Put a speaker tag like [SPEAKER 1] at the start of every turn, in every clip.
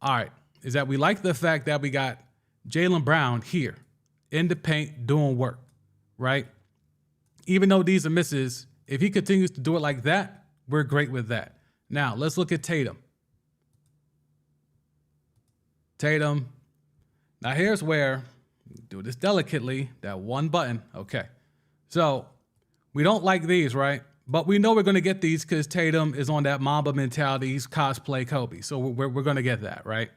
[SPEAKER 1] all right, is that we like the fact that we got Jaylen Brown here in the paint doing work, right? Even though these are misses, if he continues to do it like that, we're great with that. Now, let's look at Tatum. Tatum. Now, here's where, do this delicately, that one button. Okay. So, we don't like these, right? But we know we're going to get these because Tatum is on that Mamba mentality. He's cosplay Kobe. So, we're going to get that, right?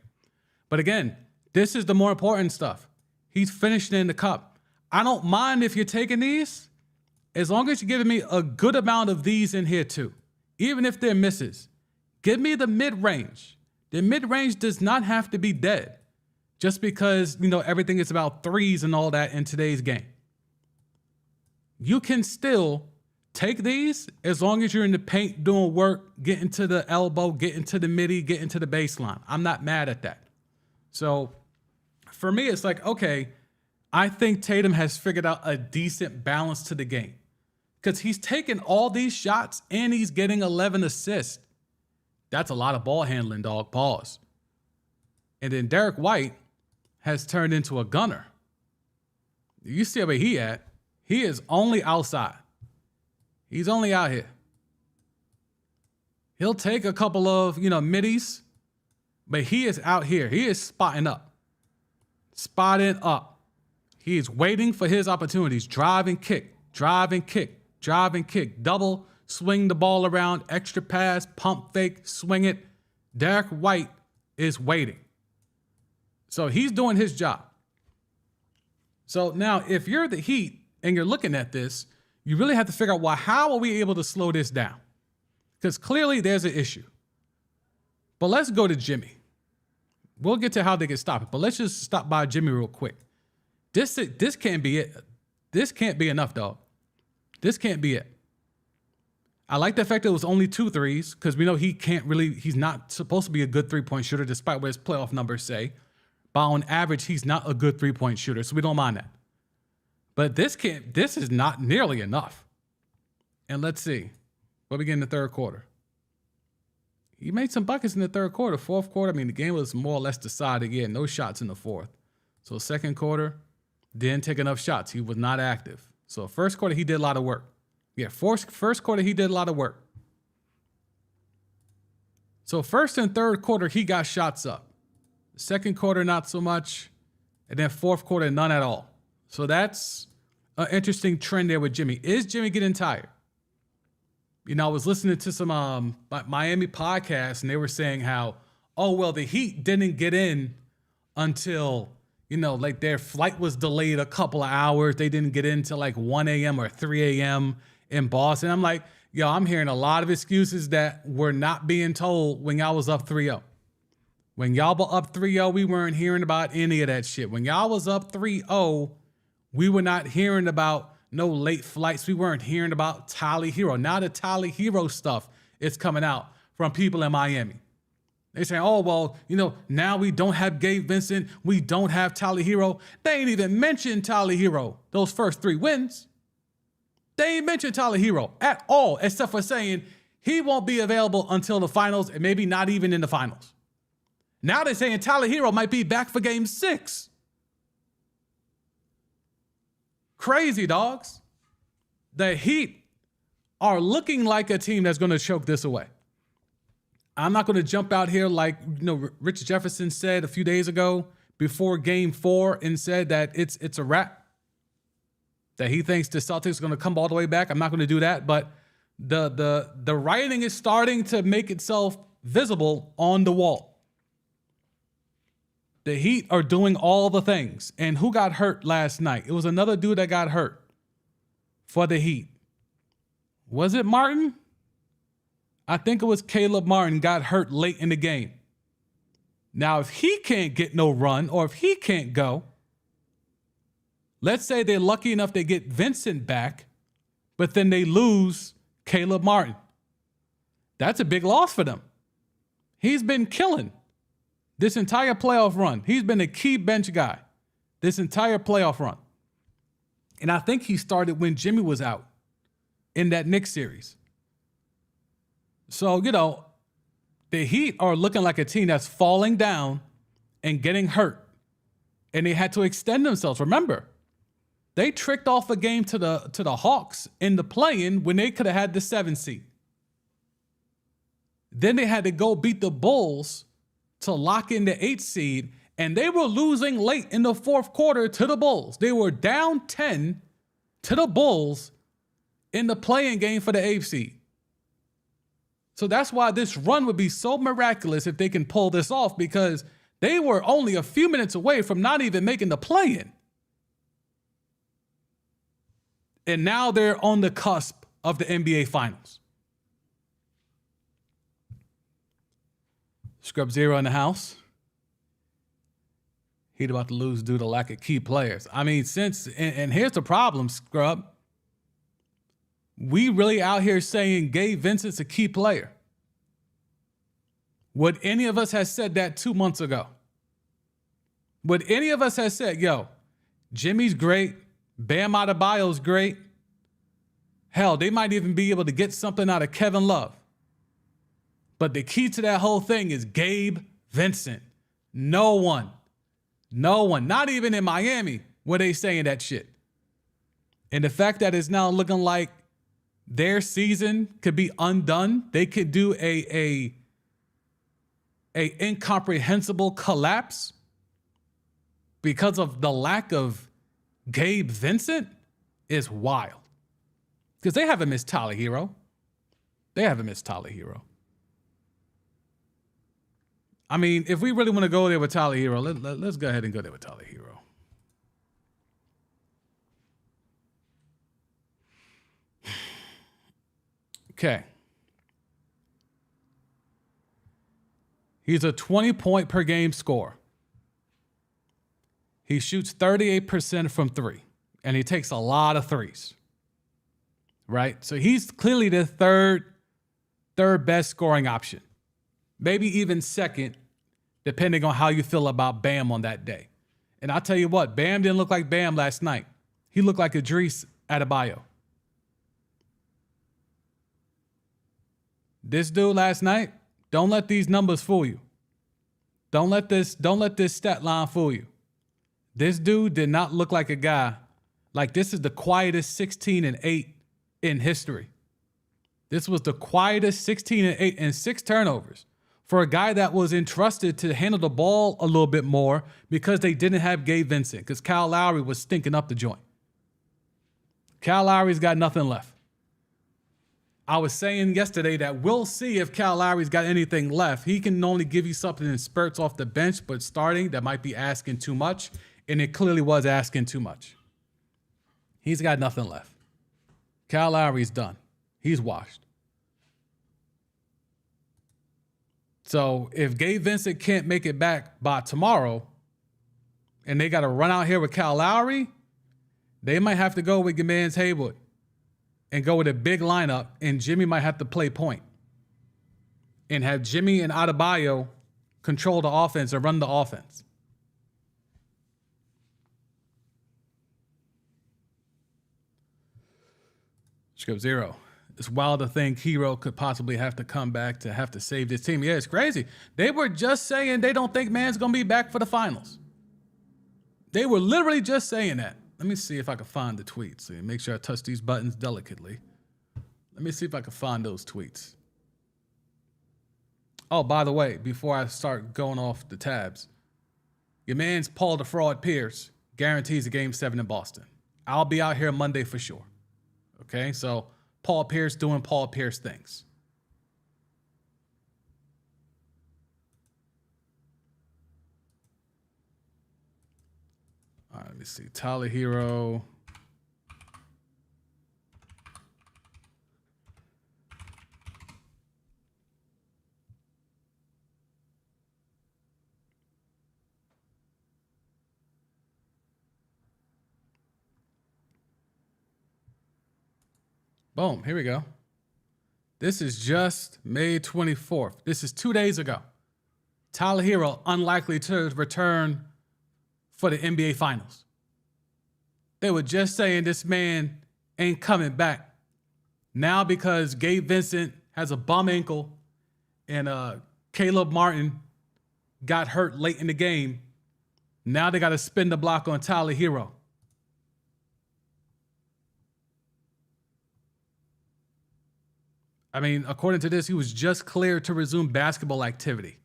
[SPEAKER 1] But again, this is the more important stuff. He's finishing in the cup. I don't mind if you're taking these, as long as you're giving me a good amount of these in here too. Even if they're misses, give me the mid-range. The mid-range does not have to be dead just because, everything is about threes and all that in today's game. You can still take these as long as you're in the paint doing work, getting to the elbow, getting to the midi, getting to the baseline. I'm not mad at that. So for me, it's like, okay, I think Tatum has figured out a decent balance to the game because he's taking all these shots and he's getting 11 assists. That's a lot of ball handling, dog. Pause. And then Derek White has turned into a gunner. You see where he at. He is only outside. He's only out here. He'll take a couple of, middies, but he is out here. He is spotting up. Spotting up. He is waiting for his opportunities. Drive and kick. Drive and kick. Drive and kick. Double. Swing the ball around. Extra pass. Pump fake. Swing it. Derek White is waiting. So he's doing his job. So now if you're the Heat and you're looking at this, you really have to figure out, well, how are we able to slow this down? Because clearly there's an issue. But let's go to Jimmy. We'll get to how they can stop it, but let's just stop by Jimmy real quick. This can't be it. This can't be enough, dog. This can't be it. I like the fact that it was only 2 threes because we know he's not supposed to be a good three-point shooter despite what his playoff numbers say. But on average, he's not a good three-point shooter, so we don't mind that. But this is not nearly enough. And let's see. What we get in the third quarter? He made some buckets in the third quarter. Fourth quarter, the game was more or less decided. Yeah, no shots in the fourth. So second quarter, didn't take enough shots. He was not active. So first quarter, he did a lot of work. Yeah, first quarter, he did a lot of work. So first and third quarter, he got shots up. Second quarter, not so much. And then fourth quarter, none at all. So that's an interesting trend there with Jimmy. Is Jimmy getting tired? I was listening to some Miami podcasts, and they were saying how, the Heat didn't get in until, their flight was delayed a couple of hours. They didn't get in till 1 a.m. or 3 a.m. in Boston. I'm like, I'm hearing a lot of excuses that were not being told when y'all was up 3-0. When y'all were up 3-0, we weren't hearing about any of that shit. When y'all was up 3-0, we were not hearing about no late flights. We weren't hearing about Tyler Hero. Now the Tyler Hero stuff is coming out from people in Miami. They say, now we don't have Gabe Vincent. We don't have Tyler Hero. They ain't even mentioned Tyler Hero those first 3 wins. They ain't mentioned Tyler Hero at all, except for saying he won't be available until the finals and maybe not even in the finals. Now they're saying Tyler Hero might be back for game 6. Crazy, dogs. The Heat are looking like a team that's going to choke this away. I'm not going to jump out here like Richard Jefferson said a few days ago before game 4 and said that it's a wrap, that he thinks the Celtics are going to come all the way back. I'm not going to do that, but the writing is starting to make itself visible on the wall. The Heat are doing all the things. And who got hurt last night? It was another dude that got hurt for the Heat. Was it Martin? I think it was Caleb Martin got hurt late in the game. Now, if he can't get no run or if he can't go, let's say they're lucky enough they get Vincent back, but then they lose Caleb Martin. That's a big loss for them. He's been killing this entire playoff run. He's been a key bench guy this entire playoff run. And I think he started when Jimmy was out in that Knicks series. So, The Heat are looking like a team that's falling down and getting hurt. And they had to extend themselves. Remember, they tricked off a game to the Hawks in the play-in when they could have had the 7 seed. Then they had to go beat the Bulls to lock in the 8 seed, and they were losing late in the fourth quarter to the Bulls. They were down 10 to the Bulls in the play-in game for the 8th seed. So that's why this run would be so miraculous if they can pull this off, because they were only a few minutes away from not even making the play-in. And now they're on the cusp of the NBA Finals. Scrub Zero in the house. Heat about to lose due to lack of key players. I mean, and here's the problem, Scrub. We really out here saying Gabe Vincent's a key player. Would any of us have said that 2 months ago? Would any of us have said, yo, Jimmy's great, Bam Adebayo's great. Hell, they might even be able to get something out of Kevin Love. But the key to that whole thing is Gabe Vincent. No one, not even in Miami were they saying that shit. And the fact that it's now looking like their season could be undone, they could do a incomprehensible collapse because of the lack of Gabe Vincent is wild. Because they haven't missed Tyler Hero. I mean, if we really want to go there with Tyler Hero, let's go ahead and go there with Tyler Hero. Okay. He's a 20-point per game scorer. He shoots 38% from 3, and he takes a lot of threes. Right? So he's clearly the third best scoring option. Maybe even second, depending on how you feel about Bam on that day. And I'll tell you what, Bam didn't look like Bam last night. He looked like Idris Adebayo. This dude last night, don't let these numbers fool you. Don't let this stat line fool you. This dude did not look like a guy. Like, this is the quietest 16-8 in history. This was the quietest 16-8 and 6 turnovers for a guy that was entrusted to handle the ball a little bit more because they didn't have Gabe Vincent, because Kyle Lowry was stinking up the joint. Kyle Lowry's got nothing left. I was saying yesterday that we'll see if Kyle Lowry's got anything left. He can only give you something in spurts off the bench, but starting, that might be asking too much, and it clearly was asking too much. He's got nothing left. Kyle Lowry's done. He's washed. So if Gabe Vincent can't make it back by tomorrow, and they got to run out here with Kyle Lowry, they might have to go with your man's Haywood and go with a big lineup, and Jimmy might have to play point and have Jimmy and Adebayo control the offense or run the offense. Script Zero. It's wild to think Hero could possibly have to come back to have to save this team. Yeah, it's crazy. They were just saying they don't think Man's going to be back for the finals. They were literally just saying that. Let me see if I can find the tweets. Make sure I touch these buttons delicately. Let me see if I can find those tweets. Oh, by the way, before I start going off the tabs, your man's Paul the Fraud Pierce guarantees a Game 7 in Boston. I'll be out here Monday for sure. Okay, so Paul Pierce doing Paul Pierce things. All right, let me see. Tyler Hero. Boom, here we go. This is just May 24th. This is 2 days ago. Tyler Hero unlikely to return for the NBA Finals. They were just saying this man ain't coming back. Now because Gabe Vincent has a bum ankle and Caleb Martin got hurt late in the game. Now they got to spin the block on Tyler Hero. I mean, according to this, he was just cleared to resume basketball activity.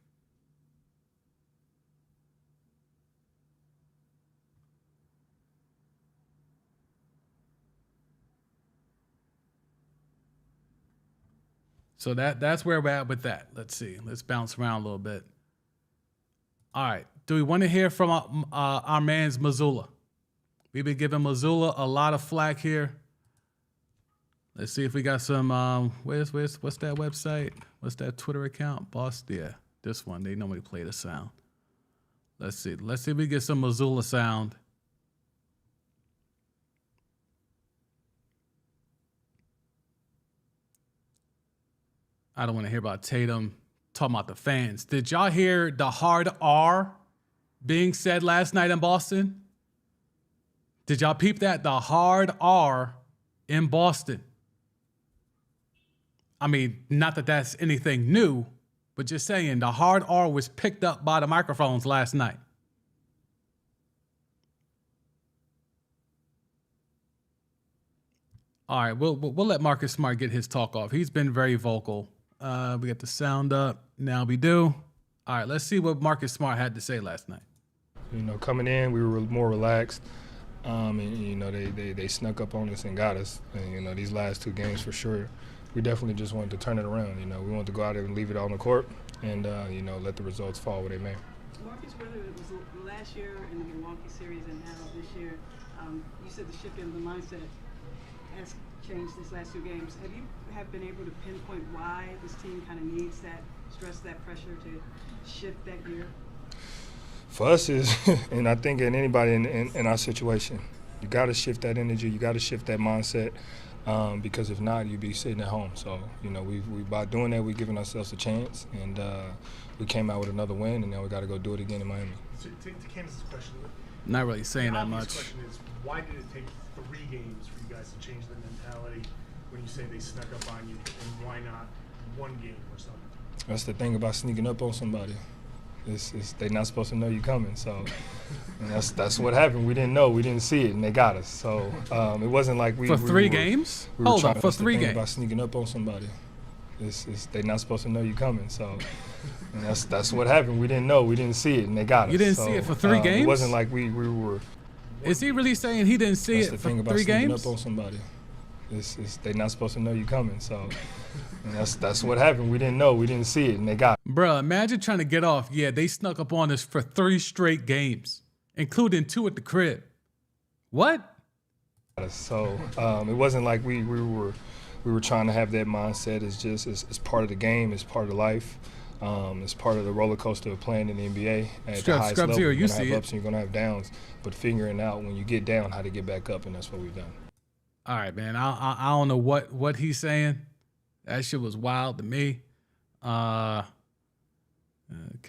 [SPEAKER 1] So that's where we're at with that. Let's see. Let's bounce around a little bit. All right. Do we want to hear from our man's Missoula? We've been giving Missoula a lot of flack here. Let's see if we got some. What's that website? What's that Twitter account? Boston. Yeah, this one. They normally play the sound. Let's see. Let's see if we get some Missoula sound. I don't want to hear about Tatum talking about the fans. Did y'all hear the hard R being said last night in Boston? Did y'all peep that? The hard R in Boston. I mean, not that that's anything new, but just saying the hard R was picked up by the microphones last night. All right, we'll let Marcus Smart get his talk off. He's been very vocal. We got the sound up. Now we do. All right, let's see what Marcus Smart had to say last night.
[SPEAKER 2] You know, coming in, we were more relaxed. And, you know, they snuck up on us and got us. And, you know, these last two games for sure, we definitely just wanted to turn it around. You know, we wanted to go out there and leave it all on the court and, you know, let the results fall where they may.
[SPEAKER 3] Marcus, whether it was last year in the Milwaukee series and now this year, you said the shift in the mindset has changed these last two games. Have you been able to pinpoint why this team kind of needs that stress, that pressure to shift that gear?
[SPEAKER 2] For us is, and I think in anybody in our situation, you got to shift that energy, you got to shift that mindset, because if not, you'd be sitting at home. So, you know, we by doing that, we're giving ourselves a chance, and we came out with another win, and now we got to go do it again in Miami.
[SPEAKER 4] So to Candace's question,
[SPEAKER 1] Not really saying
[SPEAKER 4] the
[SPEAKER 1] that
[SPEAKER 4] obvious
[SPEAKER 1] much.
[SPEAKER 4] question is, why did it take 3 games for you guys to change the mentality when you say they snuck up on you, and why not 1 game or something?
[SPEAKER 2] That's the thing about sneaking up on somebody. They're not supposed to know you coming, so and that's what happened. We didn't know, we didn't see it, and they got us. So it wasn't like we
[SPEAKER 1] For
[SPEAKER 2] we
[SPEAKER 1] 3
[SPEAKER 2] were,
[SPEAKER 1] games?
[SPEAKER 2] We were
[SPEAKER 1] Hold
[SPEAKER 2] trying,
[SPEAKER 1] on, for 3 games.
[SPEAKER 2] About sneaking up on somebody. They're not supposed to know you coming, so and that's what happened. We didn't know, we didn't see it, and they got us.
[SPEAKER 1] You didn't see it for 3 games?
[SPEAKER 2] It wasn't like we were.
[SPEAKER 1] Is he really saying he didn't see
[SPEAKER 2] That's
[SPEAKER 1] it
[SPEAKER 2] the
[SPEAKER 1] for
[SPEAKER 2] thing about
[SPEAKER 1] 3
[SPEAKER 2] sneaking
[SPEAKER 1] games?
[SPEAKER 2] up on somebody. They're not supposed to know you coming, so and that's what happened. We didn't know, we didn't see it, and they got us.
[SPEAKER 1] Bruh, imagine trying to get off. Yeah, they snuck up on us for 3 straight games, including 2 at the crib. What?
[SPEAKER 2] So it wasn't like we were trying to have that mindset. It's part of the game. It's part of life. It's part of the roller coaster of playing in the NBA at the highest level.
[SPEAKER 1] You're
[SPEAKER 2] You're
[SPEAKER 1] gonna
[SPEAKER 2] gonna have
[SPEAKER 1] it.
[SPEAKER 2] ups and you're gonna have downs, but figuring out when you get down how to get back up, and that's what we've done.
[SPEAKER 1] All right, man. I don't know what he's saying. That shit was wild to me. Okay,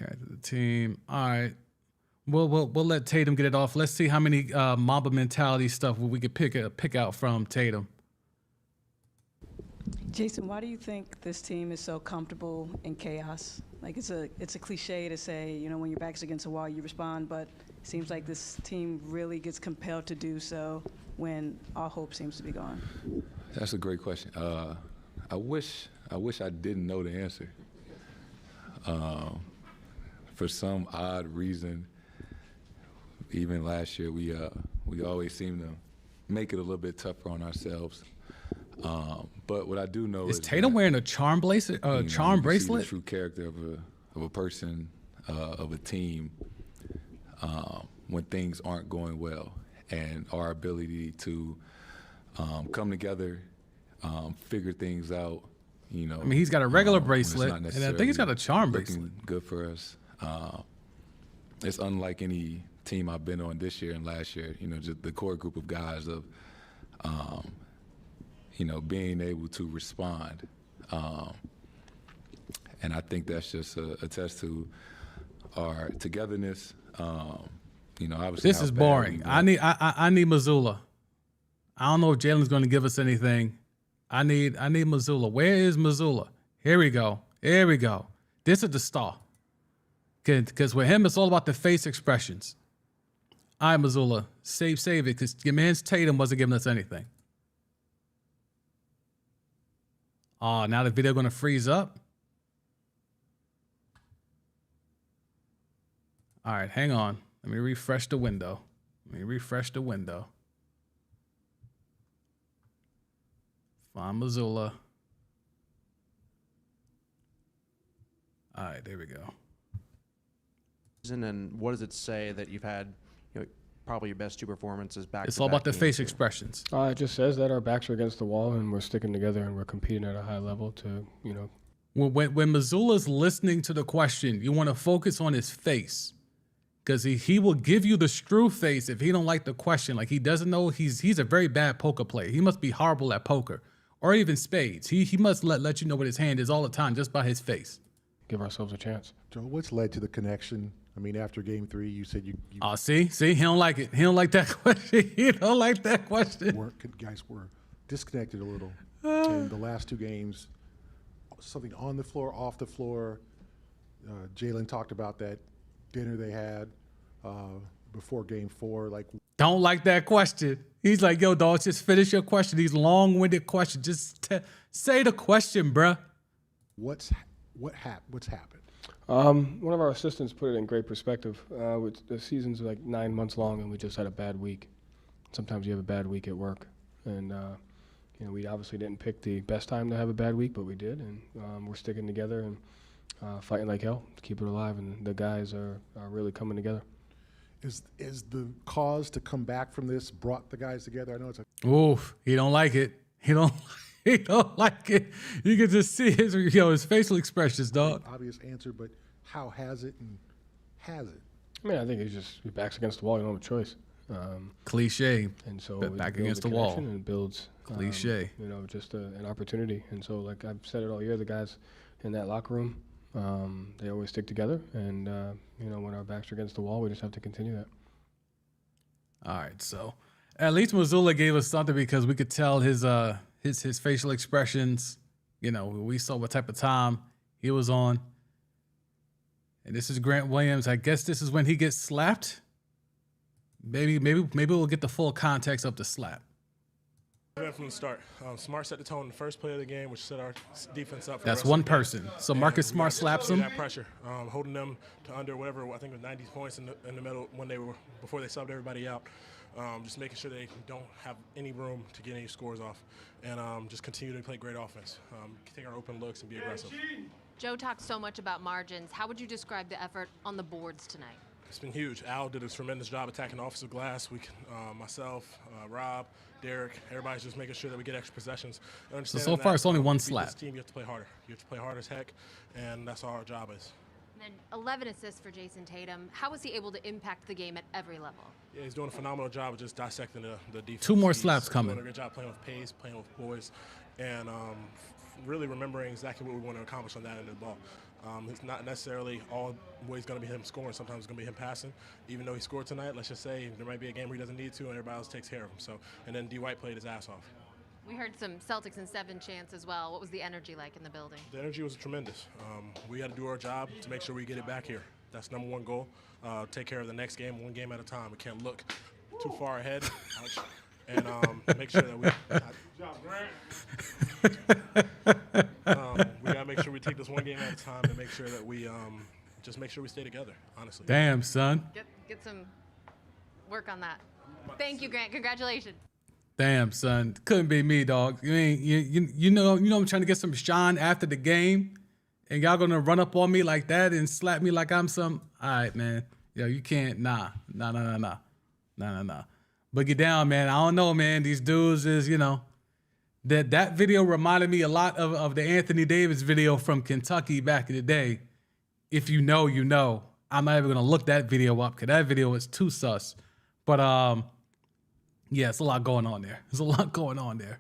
[SPEAKER 1] to the team. All right. We'll let Tatum get it off. Let's see how many Mamba mentality stuff we could pick out from Tatum.
[SPEAKER 3] Jason, why do you think this team is so comfortable in chaos? Like it's a cliche to say, you know, when your back's against a wall, you respond, but it seems like this team really gets compelled to do so when all hope seems to be gone.
[SPEAKER 5] That's a great question. I wish I didn't know the answer. For some odd reason, even last year, we always seem to make it a little bit tougher on ourselves. But what I do know
[SPEAKER 1] Is Tatum wearing a charm bracelet? Charm bracelet?
[SPEAKER 5] See the true character of a person, of a team, when things aren't going well, and our ability to come together, figure things out. You know,
[SPEAKER 1] I mean, he's got a regular
[SPEAKER 5] when it's
[SPEAKER 1] bracelet,
[SPEAKER 5] not
[SPEAKER 1] and I think he's got a charm bracelet.
[SPEAKER 5] looking good for us. It's unlike any team I've been on this year and last year. You know, just the core group of guys of, you know, being able to respond. And I think that's just a test to our togetherness. You know, obviously
[SPEAKER 1] This is boring. I need Missoula. I don't know if Jalen's going to give us anything. I need Missoula. Where is Missoula? Here we go. This is the star. Because with him, it's all about the face expressions. All right, Missoula, save it, because your man's Tatum wasn't giving us anything. Oh, now the video going to freeze up? All right, hang on. Let me refresh the window. Find Missoula. All right, there we go.
[SPEAKER 6] And what does it say that you've had, probably your best two performances back?
[SPEAKER 1] It's all about the face expressions.
[SPEAKER 7] It just says that our backs are against the wall and we're sticking together and we're competing at a high level to,
[SPEAKER 1] When Missoula's listening to the question, you want to focus on his face, because he will give you the screw face if he don't like the question. Like, he doesn't know he's a very bad poker player. He must be horrible at poker or even spades. He must let you know what his hand is all the time just by his face.
[SPEAKER 7] give ourselves a chance.
[SPEAKER 8] Joe, what's led to the connection? I mean, after Game 3, you said you
[SPEAKER 1] See, he don't like it. He don't like that question. He don't like that question.
[SPEAKER 8] guys were disconnected a little in the last two games. Something on the floor, off the floor. Jalen talked about that dinner they had before Game 4. Like,
[SPEAKER 1] Don't like that question. He's like, yo, dog, just finish your question. These long-winded questions. Just say the question, bruh.
[SPEAKER 8] what's happened?
[SPEAKER 7] One of our assistants put it in great perspective. The season's like 9 months long, and we just had a bad week. Sometimes you have a bad week at work, and we obviously didn't pick the best time to have a bad week, but we did, and we're sticking together and fighting like hell to keep it alive. And the guys are really coming together.
[SPEAKER 8] Is the cause to come back from this brought the guys together? I know it's a
[SPEAKER 1] Oof, he don't like it. He don't like it. You can just see his facial expressions, dog.
[SPEAKER 8] obvious answer, but how has it and has it?
[SPEAKER 7] I mean, I think it's just your back's against the wall. You don't have a choice.
[SPEAKER 1] Cliche.
[SPEAKER 7] And so
[SPEAKER 1] But
[SPEAKER 7] it
[SPEAKER 1] back
[SPEAKER 7] builds
[SPEAKER 1] against
[SPEAKER 7] a
[SPEAKER 1] the wall.
[SPEAKER 7] connection and it builds
[SPEAKER 1] Cliche.
[SPEAKER 7] just an opportunity. And so, like I've said it all year, the guys in that locker room, they always stick together. And when our backs are against the wall, we just have to continue that.
[SPEAKER 1] All right, so at least Missoula gave us something because we could tell his facial expressions. We saw what type of time he was on. And this is Grant Williams. I guess this is when he gets slapped. Maybe we'll get the full context of the slap.
[SPEAKER 9] From the start, Smart set the tone in the first play of the game, which set our defense up. For
[SPEAKER 1] That's
[SPEAKER 9] the rest
[SPEAKER 1] one
[SPEAKER 9] of the game.
[SPEAKER 1] person. So Marcus Smart slaps him.
[SPEAKER 9] That pressure, holding them to under whatever I think it was 90 points in the middle before they subbed everybody out. Just making sure they don't have any room to get any scores off, and just continue to play great offense. Take our open looks and be aggressive.
[SPEAKER 10] Joe talked so much about margins. How would you describe the effort on the boards tonight?
[SPEAKER 9] It's been huge. Al did a tremendous job attacking the offensive glass. Myself, Rob, Derek, everybody's just making sure that we get extra possessions.
[SPEAKER 1] So far it's only one
[SPEAKER 9] to beat
[SPEAKER 1] slap.
[SPEAKER 9] This team, you have to play harder. You have to play hard as heck, and that's all our job is.
[SPEAKER 10] And then 11 assists for Jason Tatum. How was he able to impact the game at every level?
[SPEAKER 9] Yeah, he's doing a phenomenal job of just dissecting the defense.
[SPEAKER 1] 2 more
[SPEAKER 9] He's
[SPEAKER 1] slaps coming.
[SPEAKER 9] Doing a good job playing with pace, playing with boys, and really remembering exactly what we want to accomplish on that end of the ball. It's not necessarily always going to be him scoring. Sometimes it's going to be him passing. Even though he scored tonight, let's just say there might be a game where he doesn't need to, and everybody else takes care of him. So, and then D. White played his ass off.
[SPEAKER 10] We heard some Celtics in 7 chants as well. What was the energy like in the building?
[SPEAKER 9] The energy was tremendous. We got to do our job to make sure we get it back here. That's number one goal. Take care of the next game, one game at a time. We can't look too far ahead. And make sure that we got to make sure we take this one game at a time and make sure that we just make sure we stay together, honestly.
[SPEAKER 1] Damn, son.
[SPEAKER 10] Get some work on that. Thank you, Grant. Congratulations.
[SPEAKER 1] Damn, son. Couldn't be me, dog. You know I'm trying to get some shine after the game, and y'all gonna run up on me like that and slap me like I'm some. All right, man. Yo, you can't. Nah. But get down, man. I don't know, man. These dudes is, that video reminded me a lot of the Anthony Davis video from Kentucky back in the day. If you know, you know. I'm not even gonna look that video up because that video was too sus. But yeah, it's a lot going on there. There's a lot going on there.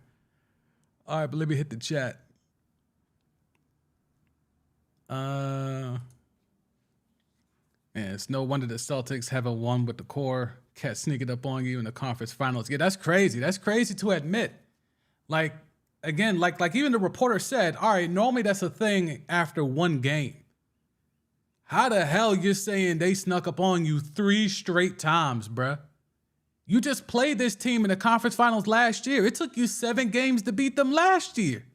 [SPEAKER 1] All right, but let me hit the chat. Man, it's no wonder the Celtics haven't won with the core. Cat sneaking up on you in the conference finals. Yeah, that's crazy. That's crazy to admit. Like, again, like even the reporter said, all right, normally that's a thing after one game. How the hell you're saying they snuck up on you 3 straight times, bruh? You just played this team in the conference finals last year. It took you 7 games to beat them last year.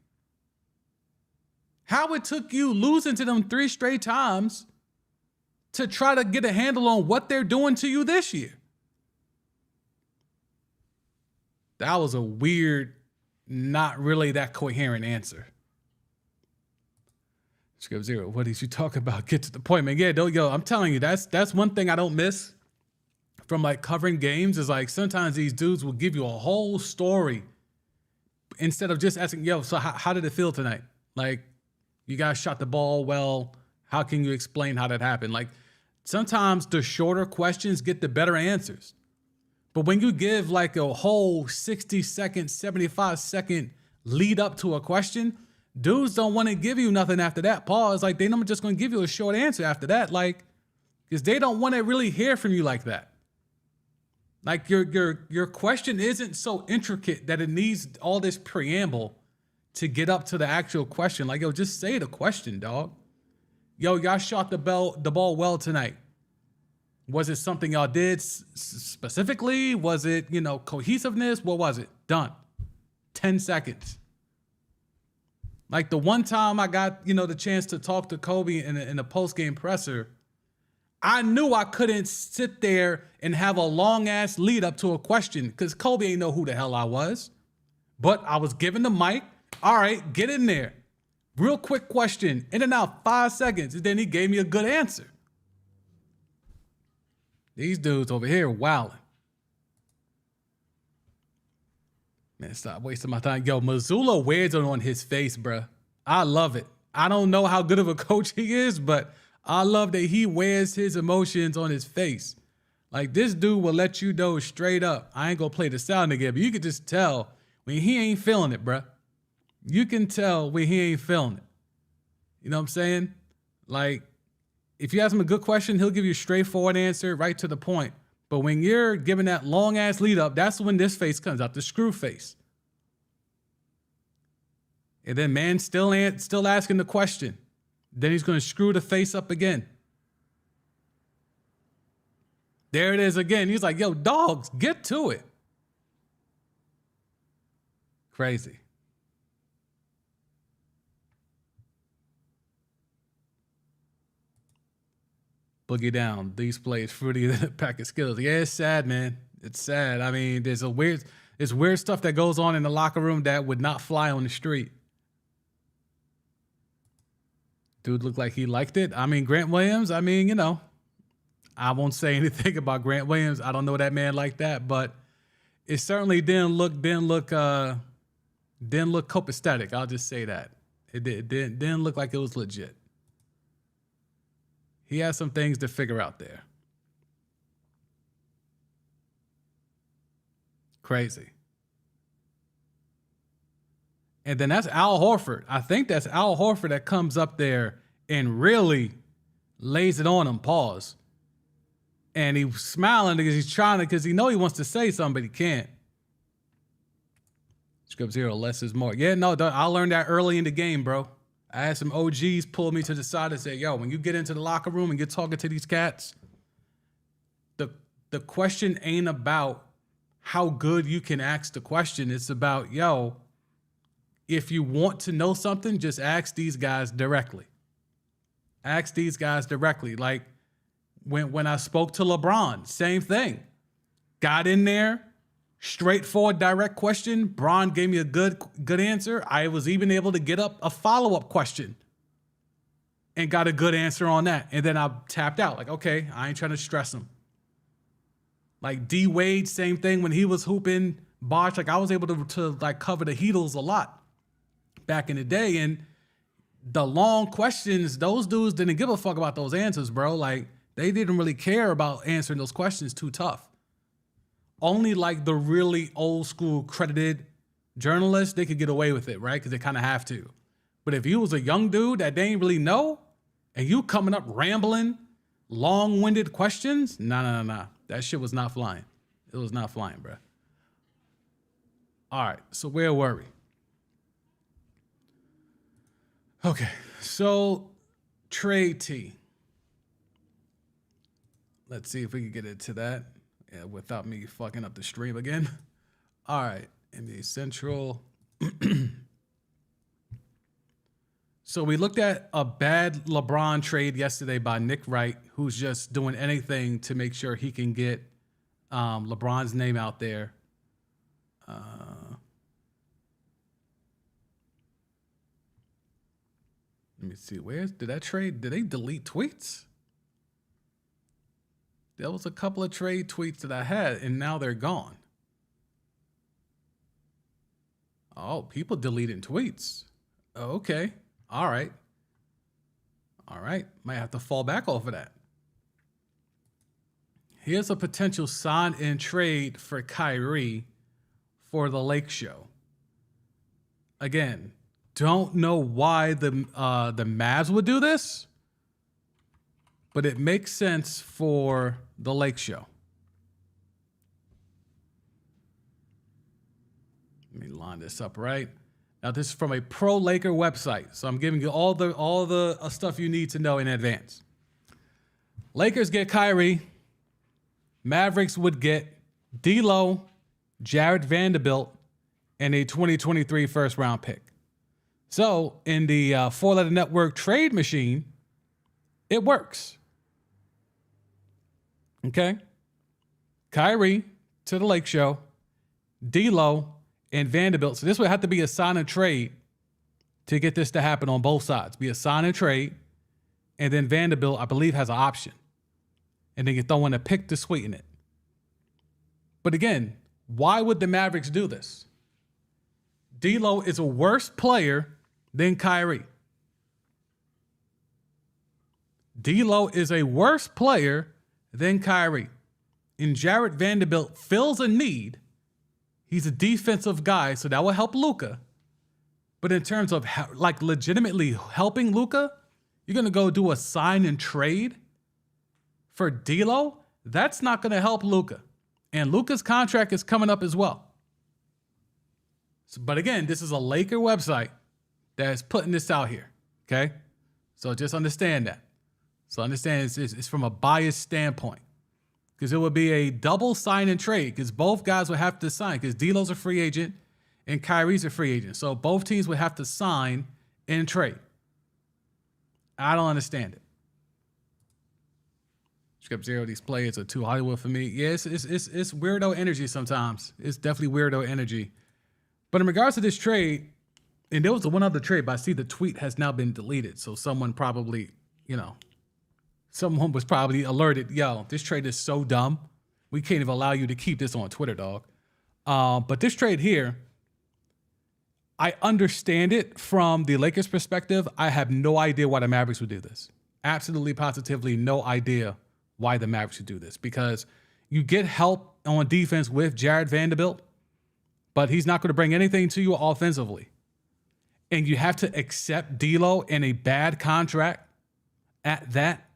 [SPEAKER 1] How it took you losing to them 3 straight times to try to get a handle on what they're doing to you this year? That was a weird, not really that coherent answer. Script Zero, what did you talk about? Get to the point, man. Yeah, yo, I'm telling you, that's one thing I don't miss from like covering games is like sometimes these dudes will give you a whole story instead of just asking, yo, so how did it feel tonight? Like, you guys shot the ball well. How can you explain how that happened? Like, sometimes the shorter questions get the better answers. But when you give like a whole 60-second, 75-second lead up to a question, dudes don't want to give you nothing after that pause. Like, they're not just going to give you a short answer after that. Like, because they don't want to really hear from you like that. Like, your question isn't so intricate that it needs all this preamble to get up to the actual question. Like, yo, just say the question, dog. Yo, y'all shot the ball well tonight. Was it something y'all did specifically? Was it, cohesiveness? What was it? Done. 10 seconds. Like the one time I got, the chance to talk to Kobe in a post-game presser, I knew I couldn't sit there and have a long-ass lead up to a question because Kobe ain't know who the hell I was. But I was given the mic. All right, get in there. Real quick question. In and out, 5 seconds. And then he gave me a good answer. These dudes over here wilding. Man, stop wasting my time. Yo, Mazzulla wears it on his face, bruh. I love it. I don't know how good of a coach he is, but I love that he wears his emotions on his face. Like, this dude will let you know straight up. I ain't gonna play the sound again, but you can just tell when he ain't feeling it, bruh. You can tell when he ain't feeling it. You know what I'm saying? Like, if you ask him a good question, he'll give you a straightforward answer, right to the point. But when you're giving that long-ass lead up, that's when this face comes out, the screw face. And then man still asking the question. Then he's going to screw the face up again. There it is again. He's like, yo, dogs, get to it. Crazy. Boogie down. These plays fruitier than a pack of Skittles. Yeah, it's sad, man. It's sad. I mean, there's weird stuff that goes on in the locker room that would not fly on the street. Dude looked like he liked it. I mean, Grant Williams, I won't say anything about Grant Williams. I don't know that man like that, but it certainly didn't look copacetic. I'll just say that. It didn't look like it was legit. He has some things to figure out there. Crazy. And then that's Al Horford. I think that's Al Horford that comes up there and really lays it on him, pause. And he's smiling because he know he wants to say something, but he can't. Script Zero, less is more. Yeah, no, I learned that early in the game, bro. I had some OGs pull me to the side and say, yo, when you get into the locker room and you're talking to these cats, the question ain't about how good you can ask the question. It's about, yo, if you want to know something, just ask these guys directly. Ask these guys directly. Like when I spoke to LeBron, same thing. Got in there, straightforward, direct question. Bron gave me a good answer. I was even able to get up a follow-up question and got a good answer on that. And then I tapped out. Like, okay, I ain't trying to stress him. Like D Wade, same thing when he was hooping Bosh. Like I was able to like cover the Heatles a lot back in the day. And the long questions, those dudes didn't give a fuck about those answers, bro. Like they didn't really care about answering those questions too tough. Only like the really old school credited journalists, they could get away with it, right? Because they kind of have to. But if you was a young dude that they ain't really know, and you coming up rambling, long-winded questions, nah. That shit was not flying. It was not flying, bro. All right, so where were we? Okay, so trade T. Let's see if we can get into that without me fucking up the stream again. All right, NBA Central. So we looked at a bad LeBron trade yesterday by Nick Wright, who's just doing anything to make sure he can get LeBron's name out there. Let me see. Did that trade? Did they delete tweets? There was a couple of trade tweets that I had, and now they're gone. Oh, people deleting tweets. Oh, okay. All right. All right. Might have to fall back off of that. Here's a potential sign and trade for Kyrie for the Lake Show. Again, don't know why the Mavs would do this, but it makes sense for the Lake Show. Let me line this up right. Now, this is from a pro Laker website, so I'm giving you all the stuff you need to know in advance. Lakers get Kyrie. Mavericks would get D'Lo, Jared Vanderbilt, and a 2023 first-round pick. So, in the four-letter network trade machine, it works. Okay? Kyrie to the Lake Show, D'Lo, and Vanderbilt. So this would have to be a sign and trade to get this to happen on both sides. Be a sign and trade, and then Vanderbilt, I believe, has an option. And then you throw in a pick to sweeten it. But again, why would the Mavericks do this? D'Lo is a worse player than Kyrie. D'Lo is a worse player than Kyrie. And Jared Vanderbilt fills a need. He's a defensive guy, so that will help Luka. But in terms of like legitimately helping Luka, you're going to go do a sign and trade for D'Lo? That's not going to help Luka. And Luka's contract is coming up as well. So, but again, this is a Laker website that's putting this out here, okay? So just understand that. So understand it's from a biased standpoint. Because it would be a double sign and trade because both guys would have to sign because D'Lo's a free agent and Kyrie's a free agent. So both teams would have to sign and trade. I don't understand it. Script Zero, these players are too Hollywood for me. Yeah, it's weirdo energy sometimes. It's definitely weirdo energy. But in regards to this trade, and there was one other trade, but I see the tweet has now been deleted. So someone probably, someone was probably alerted, yo, this trade is so dumb. We can't even allow you to keep this on Twitter, dog. But this trade here, I understand it from the Lakers' perspective. I have no idea why the Mavericks would do this. Absolutely, positively, no idea why the Mavericks would do this. Because you get help on defense with Jared Vanderbilt, but he's not going to bring anything to you offensively. And you have to accept D'Lo in a bad contract at that.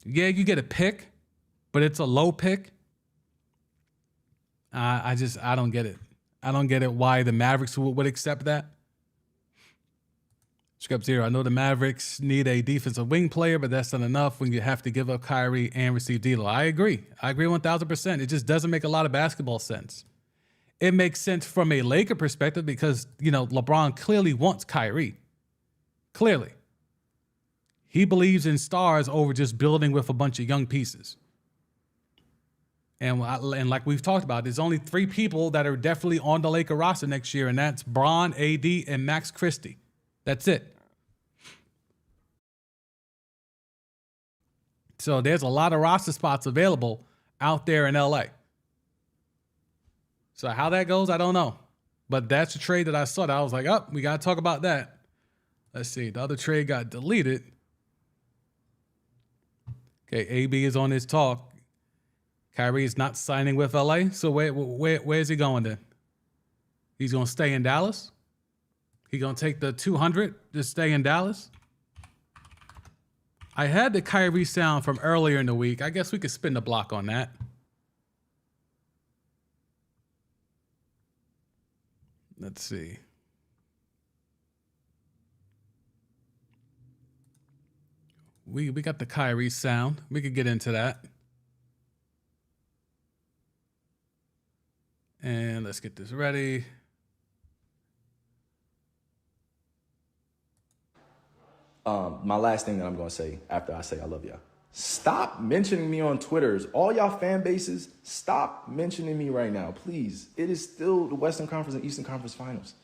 [SPEAKER 1] Yeah, you get a pick, but it's a low pick. I don't get it. I don't get it why the Mavericks would accept that. Script Zero, I know the Mavericks need a defensive wing player, but that's not enough when you have to give up Kyrie and receive D'Lo. I agree 1,000%. It just doesn't make a lot of basketball sense. It makes sense from a Laker perspective because, LeBron clearly wants Kyrie. Clearly. He believes in stars over just building with a bunch of young pieces. And like we've talked about, there's only 3 people that are definitely on the Laker roster next year, and that's Bron, AD, and Max Christie. That's it. So there's a lot of roster spots available out there in LA. So how that goes, I don't know. But that's a trade that I saw that I was like, oh, we got to talk about that. Let's see. The other trade got deleted. Okay, AB is on his talk. Kyrie is not signing with LA. So where's he going then? He's going to stay in Dallas? He going to take the 200 to stay in Dallas? I had the Kyrie sound from earlier in the week. I guess we could spin the block on that. Let's see. We got the Kyrie sound. We could get into that. And let's get this ready.
[SPEAKER 11] My last thing that I'm going to say after I say I love y'all. Stop mentioning me on Twitters. All y'all fan bases, stop mentioning me right now, please. It is still the Western Conference and Eastern Conference Finals.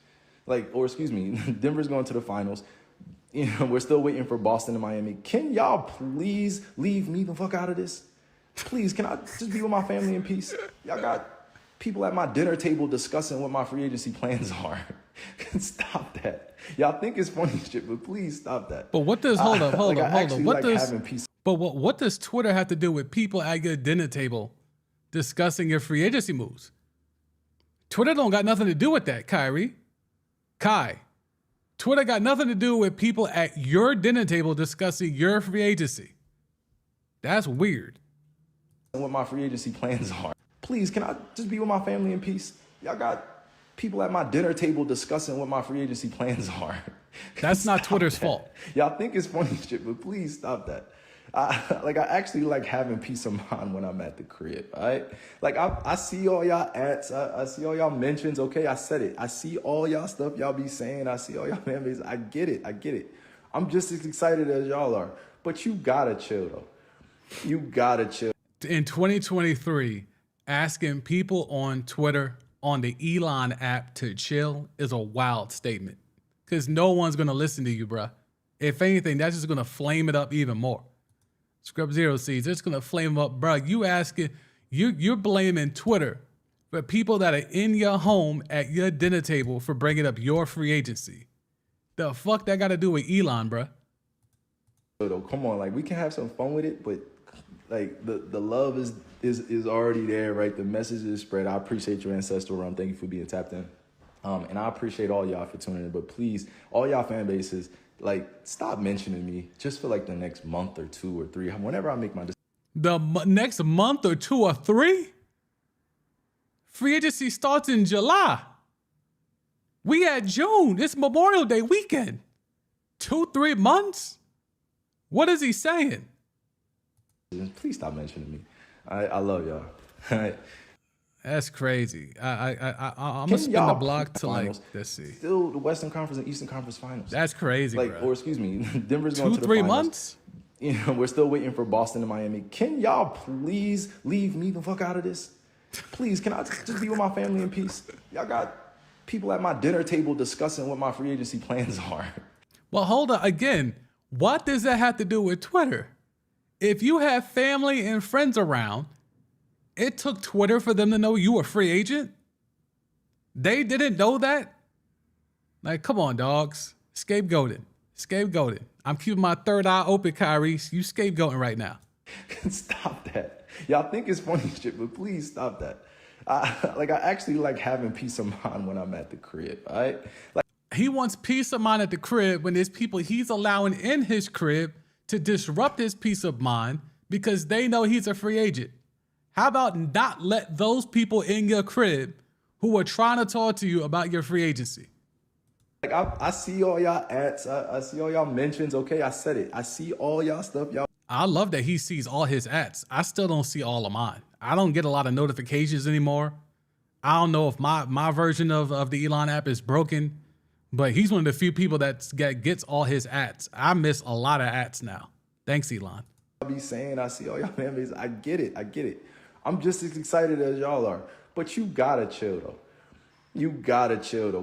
[SPEAKER 11] Denver's going to the finals. You know, we're still waiting for Boston and Miami. Can y'all please leave me the fuck out of this? Please, can I just be with my family in peace? Y'all got people at my dinner table discussing what my free agency plans are. Stop that. Y'all think it's funny shit, but please stop that.
[SPEAKER 1] But what does hold up?
[SPEAKER 11] What
[SPEAKER 1] What does Twitter have to do with people at your dinner table discussing your free agency moves? Twitter don't got nothing to do with that, Kyrie. Twitter got nothing to do with people at your dinner table discussing your free agency. That's weird.
[SPEAKER 11] What my free agency plans are. Please, can I just be with my family in peace? Y'all got people at my dinner table discussing what my free agency plans are.
[SPEAKER 1] That's not Twitter's fault.
[SPEAKER 11] Y'all think it's funny shit, but please stop that. I actually like having peace of mind when I'm at the crib, all right? Like, I see all y'all ads, I see all y'all mentions, okay? I said it. I see all y'all stuff y'all be saying. I see all y'all memories. I get it. I'm just as excited as y'all are. But you gotta chill, though. You gotta chill.
[SPEAKER 1] In 2023, asking people on Twitter, on the Elon app to chill is a wild statement. Because no one's going to listen to you, bruh. If anything, that's just going to flame it up even more. Scrub Zero Seeds, it's going to flame up, bruh. You're blaming Twitter for people that are in your home at your dinner table for bringing up your free agency. The fuck that got to do with Elon, bruh?
[SPEAKER 11] Come on, like, we can have some fun with it, but like the love is already there, right? The message is spread. I appreciate your ancestral realm. Thank you for being tapped in. And I appreciate all y'all for tuning in. But please, all y'all fan bases, like, stop mentioning me just for like the next month or 2 or 3. Whenever I make my decision.
[SPEAKER 1] Next month or 2 or 3? Free agency starts in July. We at June. It's Memorial Day weekend. 2-3 months? What is he saying?
[SPEAKER 11] Please stop mentioning me. I love y'all.
[SPEAKER 1] That's crazy. I'm gonna spin the block to like, let's see.
[SPEAKER 11] Still the Western Conference and Eastern Conference Finals.
[SPEAKER 1] That's crazy,
[SPEAKER 11] like,
[SPEAKER 1] bro.
[SPEAKER 11] Or excuse me, Denver's going to the
[SPEAKER 1] 2-3
[SPEAKER 11] finals.
[SPEAKER 1] months.
[SPEAKER 11] You know, we're still waiting for Boston and Miami. Can y'all please leave me the fuck out of this? Please, can I just be with my family in peace? Y'all got people at my dinner table discussing what my free agency plans are.
[SPEAKER 1] Well, hold on. Again, what does that have to do with Twitter? If you have family and friends around, it took Twitter for them to know you were a free agent? They didn't know that? Like, come on, dogs. Scapegoating. I'm keeping my third eye open, Kyrie. You scapegoating right now.
[SPEAKER 11] Stop that. Y'all think it's funny shit, but please stop that. I actually like having peace of mind when I'm at the crib, all right? Like,
[SPEAKER 1] he wants peace of mind at the crib when there's people he's allowing in his crib to disrupt his peace of mind because they know he's a free agent. How about not let those people in your crib who are trying to talk to you about your free agency?
[SPEAKER 11] Like, I see all y'all ads, I see all y'all mentions, okay? I said it. I see all y'all stuff, y'all.
[SPEAKER 1] I love that he sees all his ads. I still don't see all of mine. I don't get a lot of notifications anymore. I don't know if my version of the Elon app is broken, but he's one of the few people that gets all his ads. I miss a lot of ads now. Thanks, Elon.
[SPEAKER 11] I'll be saying, I see all y'all members. I get it. I'm just as excited as y'all are. But you gotta chill, though.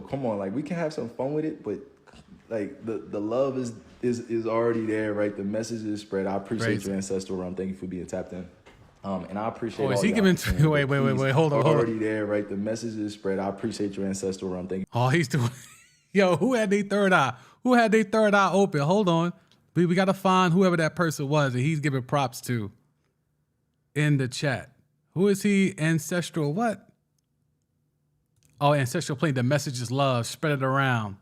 [SPEAKER 11] Come on, like, we can have some fun with it, but like the love is already there, right? The message is spread. I appreciate your ancestral realm. Thank you for being tapped in. And I appreciate all
[SPEAKER 1] is he
[SPEAKER 11] y'all.
[SPEAKER 1] giving wait, hold on.
[SPEAKER 11] Already there, right? The message is spread. I appreciate your ancestral realm. Thank you.
[SPEAKER 1] Oh, he's doing. Yo, who had their third eye? Who had their third eye open? Hold on. We got to find whoever that person was that he's giving props to in the chat. Who is he? Ancestral what? Oh, Ancestral Plane. The message is love. Spread it around.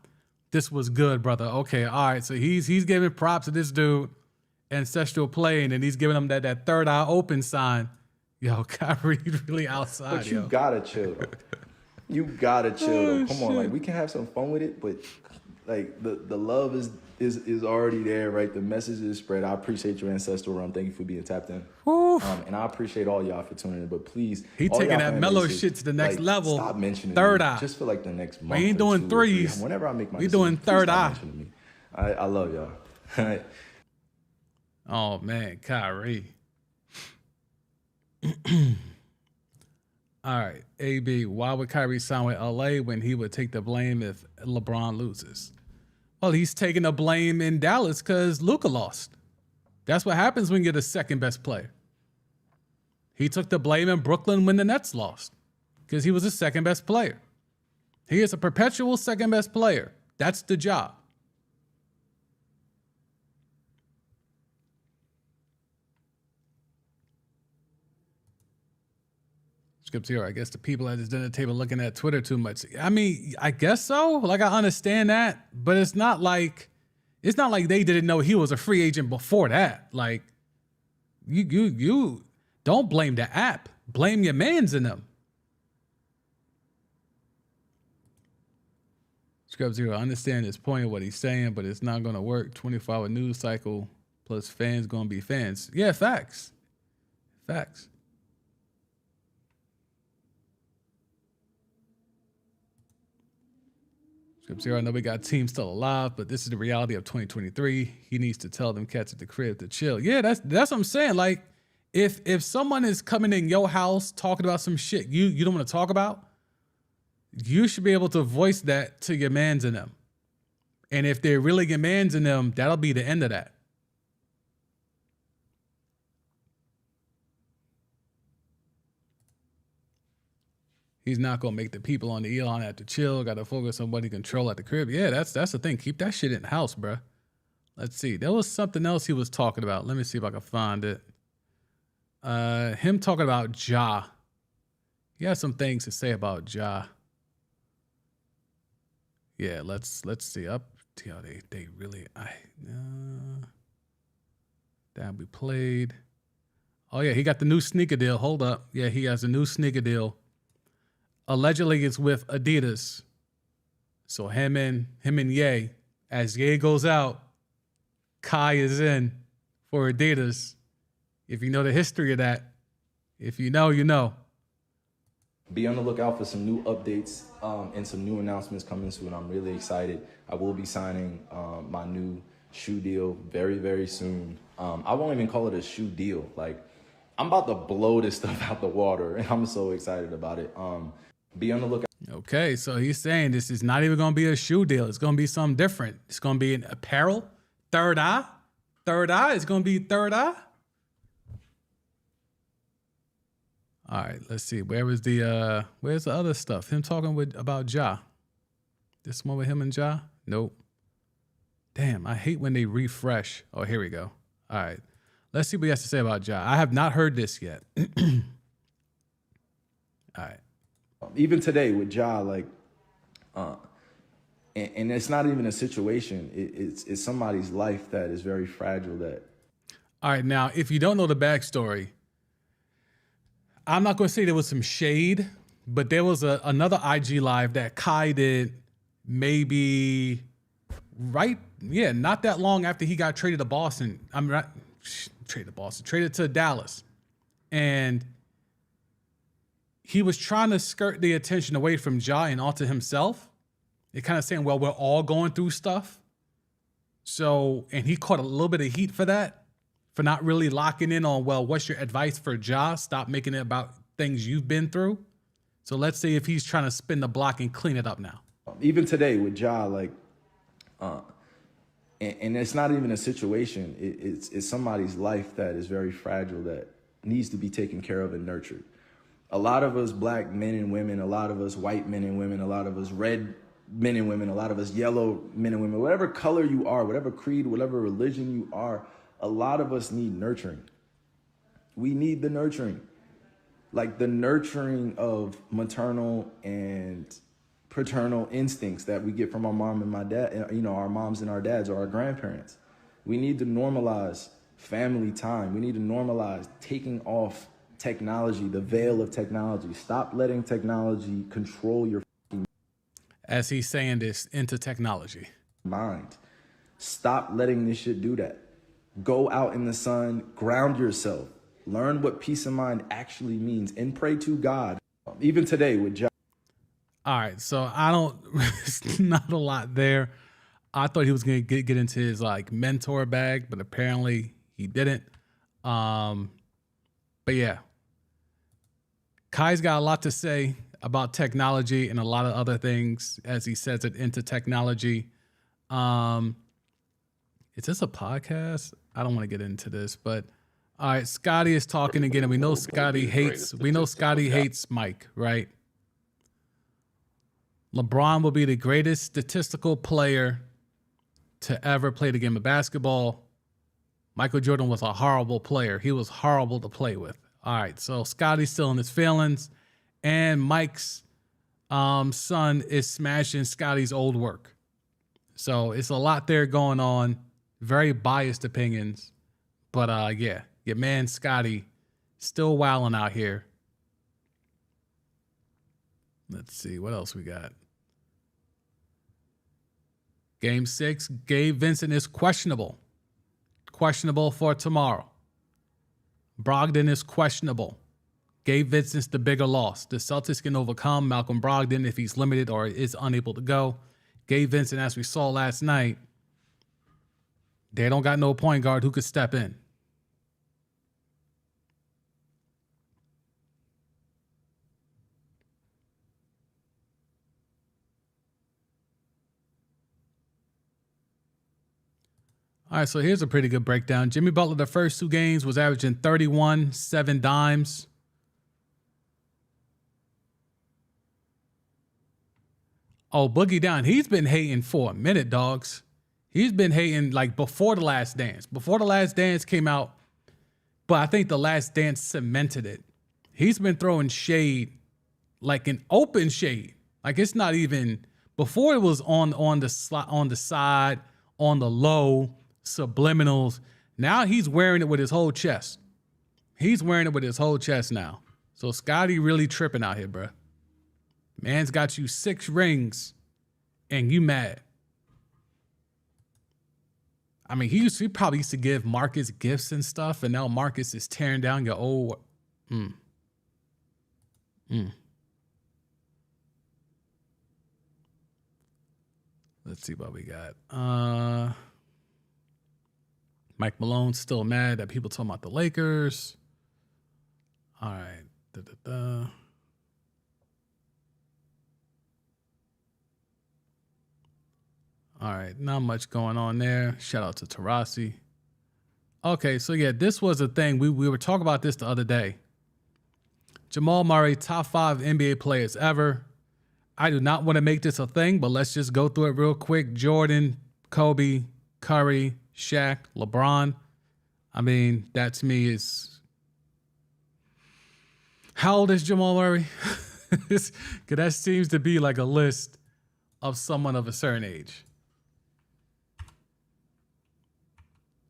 [SPEAKER 1] This was good, brother. Okay, all right. So he's giving props to this dude, Ancestral Plane, and he's giving him that third eye open sign. Yo, Kyrie's really outside.
[SPEAKER 11] But you gotta chill, though. Come on, like, we can have some fun with it, but like the love is already there, right? The message is spread. I appreciate your ancestral realm. Thank you for being tapped in. And I appreciate all y'all for tuning in. But please,
[SPEAKER 1] he
[SPEAKER 11] all
[SPEAKER 1] taking
[SPEAKER 11] y'all
[SPEAKER 1] that
[SPEAKER 11] fan
[SPEAKER 1] mellow
[SPEAKER 11] bases,
[SPEAKER 1] shit to the next level.
[SPEAKER 11] Stop mentioning
[SPEAKER 1] Third
[SPEAKER 11] me
[SPEAKER 1] eye.
[SPEAKER 11] just for like the next month.
[SPEAKER 1] We ain't
[SPEAKER 11] or
[SPEAKER 1] doing
[SPEAKER 11] 2 or 3.
[SPEAKER 1] threes.
[SPEAKER 11] Whenever I make my
[SPEAKER 1] We
[SPEAKER 11] decision,
[SPEAKER 1] doing
[SPEAKER 11] please
[SPEAKER 1] third
[SPEAKER 11] stop
[SPEAKER 1] eye.
[SPEAKER 11] mentioning me. I love y'all. All right.
[SPEAKER 1] Oh man, Kyrie. All right, AB, why would Kyrie sign with LA when he would take the blame if LeBron loses? Well, he's taking the blame in Dallas because Luka lost. That's what happens when you're the second best player. He took the blame in Brooklyn when the Nets lost because he was the second best player. He is a perpetual second best player. That's the job. Skips here. I guess the people at this dinner table looking at Twitter too much. I mean, I guess so. Like, I understand that, but it's not like they didn't know he was a free agent before that. Like, you don't blame the app. Blame your mans in them. Scrub Zero, I understand his point of what he's saying, but it's not going to work. 24-hour news cycle plus fans going to be fans. Yeah, facts. Facts. Zero, I know we got teams still alive, but this is the reality of 2023. He needs to tell them cats at the crib to chill. Yeah, that's what I'm saying. Like, if someone is coming in your house talking about some shit you don't want to talk about, you should be able to voice that to your mans in them. And if they're really your mans in them, that'll be the end of that. He's not gonna make the people on the Elon have to chill. Got to focus on what he control at the crib. Yeah, that's the thing. Keep that shit in the house, bruh. Let's see. There was something else he was talking about. Let me see if I can find it. Him talking about Ja. He has some things to say about Ja. Yeah, let's see. Up, yeah, they really that we played. Oh yeah, he got the new sneaker deal. Hold up. Yeah, he has a new sneaker deal. Allegedly, it's with Adidas. So him and Ye, as Ye goes out, Kai is in for Adidas. If you know the history of that, if you know, you know.
[SPEAKER 11] Be on the lookout for some new updates and some new announcements coming soon. I'm really excited. I will be signing my new shoe deal very, very soon. I won't even call it a shoe deal. Like, I'm about to blow this stuff out the water, and I'm so excited about it. Be on the lookout.
[SPEAKER 1] Okay, so he's saying this is not even going to be a shoe deal. It's going to be something different. It's going to be an apparel. Third eye. Third eye. It's going to be third eye. All right, let's see. Where's the other stuff? Him talking about Ja. This one with him and Ja? Nope. Damn, I hate when they refresh. Oh, here we go. All right. Let's see what he has to say about Ja. I have not heard this yet. All right.
[SPEAKER 11] Even today with Ja, like, and it's not even a situation. It's somebody's life that is very fragile. That.
[SPEAKER 1] All right, now if you don't know the backstory, I'm not going to say there was some shade, but there was another IG live that Kai did maybe not that long after he got traded to Boston. Traded to Dallas, and he was trying to skirt the attention away from Ja and onto himself. It kind of saying, well, we're all going through stuff. So, and he caught a little bit of heat for that, for not really locking in on, well, what's your advice for Ja? Stop making it about things you've been through. So let's see if he's trying to spin the block and clean it up now.
[SPEAKER 11] Even today with Ja, like, and it's not even a situation. It's somebody's life that is very fragile that needs to be taken care of and nurtured. A lot of us black men and women, a lot of us white men and women, a lot of us red men and women, a lot of us yellow men and women, whatever color you are, whatever creed, whatever religion you are, a lot of us need nurturing. We need the nurturing. Like the nurturing of maternal and paternal instincts that we get from our mom and my dad, you know, our moms and our dads or our grandparents. We need to normalize family time. We need to normalize taking off technology, the veil of technology. Stop letting technology control your
[SPEAKER 1] as he's saying this, into technology.
[SPEAKER 11] Mind. Stop letting this shit do that. Go out in the sun, ground yourself, learn what peace of mind actually means, and pray to God. Even today with John.
[SPEAKER 1] All right, so I don't. It's not a lot there. I thought he was gonna get into his like mentor bag, but apparently he didn't. But yeah, Kai's got a lot to say about technology and a lot of other things as he says it into technology. Is this a podcast? I don't want to get into this, but all right, Scottie is talking again, and we know Scottie hates Mike, right? LeBron will be the greatest statistical player to ever play the game of basketball. Michael Jordan was a horrible player. He was horrible to play with. All right, so Scottie's still in his feelings, and Mike's son is smashing Scottie's old work. So it's a lot there going on. Very biased opinions. But yeah, your man Scottie still wilding out here. Let's see, what else we got? Game 6, Gabe Vincent is questionable. Questionable for tomorrow. Brogdon is questionable. Gabe Vincent's the bigger loss. The Celtics can overcome Malcolm Brogdon if he's limited or is unable to go. Gabe Vincent, as we saw last night, they don't got no point guard who could step in. All right, so here's a pretty good breakdown. Jimmy Butler, the first 2 games, was averaging 31, 7 dimes. Oh, Boogie Down, he's been hating for a minute, dogs. He's been hating like before The Last Dance. Before The Last Dance came out, but I think The Last Dance cemented it. He's been throwing shade, like an open shade. Like it's not even, before it was on the side, on the low, subliminals. Now he's wearing it with his whole chest. He's wearing it with his whole chest now. So Scottie really tripping out here, bro. Man's got you 6 rings and you mad. I mean, he probably used to give Marcus gifts and stuff, and now Marcus is tearing down your old. Let's see what we got. Mike Malone's still mad that people talking about the Lakers. All right. All right, not much going on there. Shout out to Tarasi. Okay, so yeah, this was a thing. We were talking about this the other day. Jamal Murray, top 5 NBA players ever. I do not want to make this a thing, but let's just go through it real quick. Jordan, Kobe, Curry, Shaq, LeBron. I mean, that to me is... How old is Jamal Murray? Because that seems to be like a list of someone of a certain age.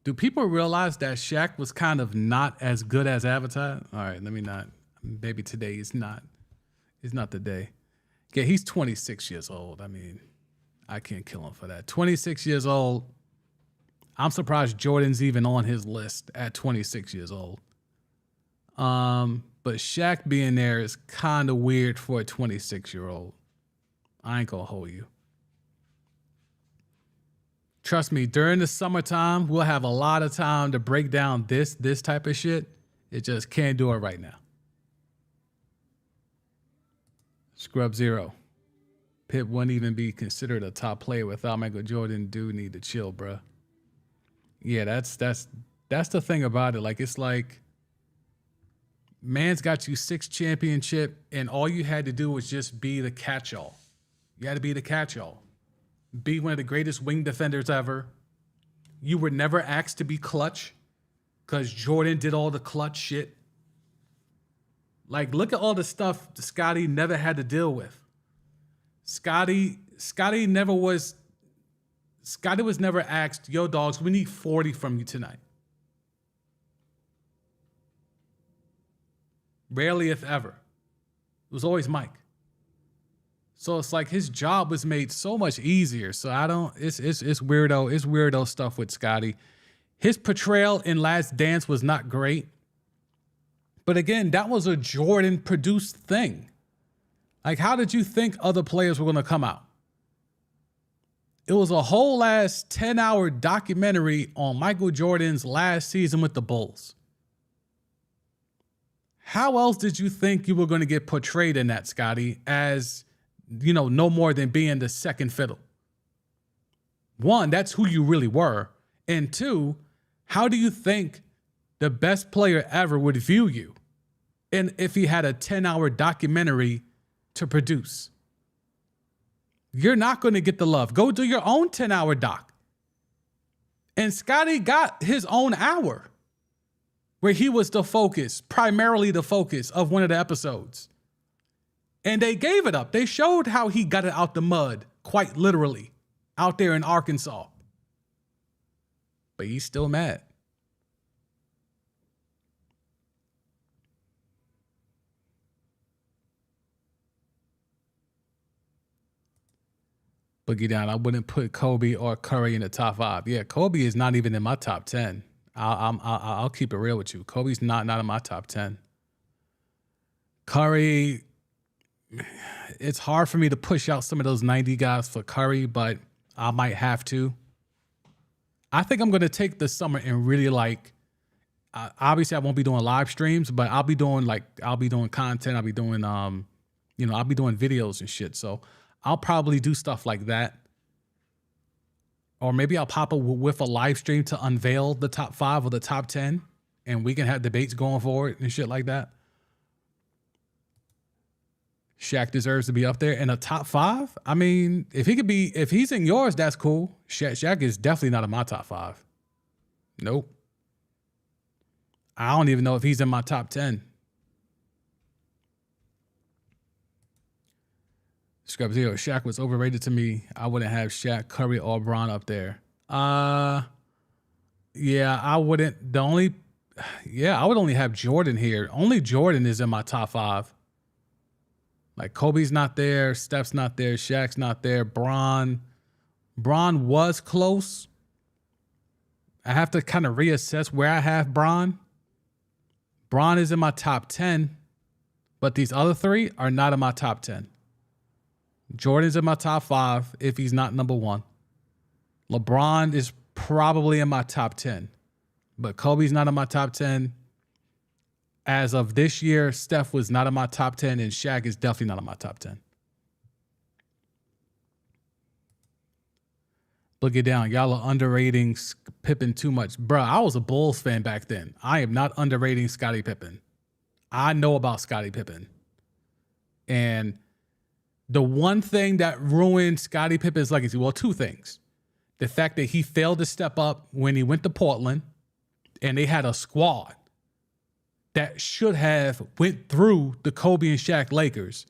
[SPEAKER 1] Do people realize that Shaq was kind of not as good as advertised? All right, let me not. Maybe today is not the day. Yeah, he's 26 years old. I mean, I can't kill him for that. 26 years old. I'm surprised Jordan's even on his list at 26 years old. But Shaq being there is kind of weird for a 26-year-old. I ain't gonna hold you. Trust me, during the summertime, we'll have a lot of time to break down this type of shit. It just can't do it right now. Scrub Zero. Pitt wouldn't even be considered a top player without Michael Jordan. Dude need to chill, bruh. Yeah, that's the thing about it. Like, it's like, man's got you 6 championship, and all you had to do was just be the catch-all. You had to be the catch-all. Be one of the greatest wing defenders ever. You were never asked to be clutch because Jordan did all the clutch shit. Like, look at all the stuff Scottie never had to deal with. Scottie was never asked, yo, dogs, we need 40 from you tonight. Rarely, if ever. It was always Mike. So it's like his job was made so much easier. So I don't, it's weirdo. It's weirdo stuff with Scottie. His portrayal in Last Dance was not great. But again, that was a Jordan produced thing. Like, how did you think other players were going to come out? It was a whole last 10-hour documentary on Michael Jordan's last season with the Bulls. How else did you think you were going to get portrayed in that, Scottie, as, you know, no more than being the second fiddle? One, that's who you really were. And two, how do you think the best player ever would view you? And if he had a 10-hour documentary to produce? You're not going to get the love. Go do your own 10-hour doc. And Scottie got his own hour where he was the focus, primarily the focus of one of the episodes. And they gave it up. They showed how he got it out the mud, quite literally, out there in Arkansas. But he's still mad. Boogie down. I wouldn't put Kobe or Curry in the top 5. Yeah, Kobe is not even in my top 10. I'll keep it real with you. Kobe's not in my top 10. Curry, it's hard for me to push out some of those 90 guys for Curry, but I might have to. I think I'm going to take the summer and really obviously I won't be doing live streams, but I'll be doing content. I'll be doing, I'll be doing videos and shit. So I'll probably do stuff like that. Or maybe I'll pop up with a live stream to unveil the top 5 or the top 10, and we can have debates going forward and shit like that. Shaq deserves to be up there in a top 5. I mean, if he's in yours, that's cool. Shaq is definitely not in my top 5. Nope. I don't even know if he's in my top 10. Scrubs here. Shaq was overrated to me. I wouldn't have Shaq, Curry, or Bron up there. Yeah, I wouldn't. I would only have Jordan here. Only Jordan is in my top 5. Like, Kobe's not there, Steph's not there, Shaq's not there, Bron was close. I have to kind of reassess where I have Bron. Bron is in my top 10, but these other 3 are not in my top 10. Jordan's in my top 5 if he's not number 1. LeBron is probably in my top 10, but Kobe's not in my top 10. As of this year, Steph was not in my top 10, and Shaq is definitely not in my top 10. Look it down. Y'all are underrating Pippen too much. Bruh, I was a Bulls fan back then. I am not underrating Scottie Pippen. I know about Scottie Pippen. And the one thing that ruined Scottie Pippen's legacy, well, 2 things. The fact that he failed to step up when he went to Portland, and they had a squad that should have went through the Kobe and Shaq Lakers,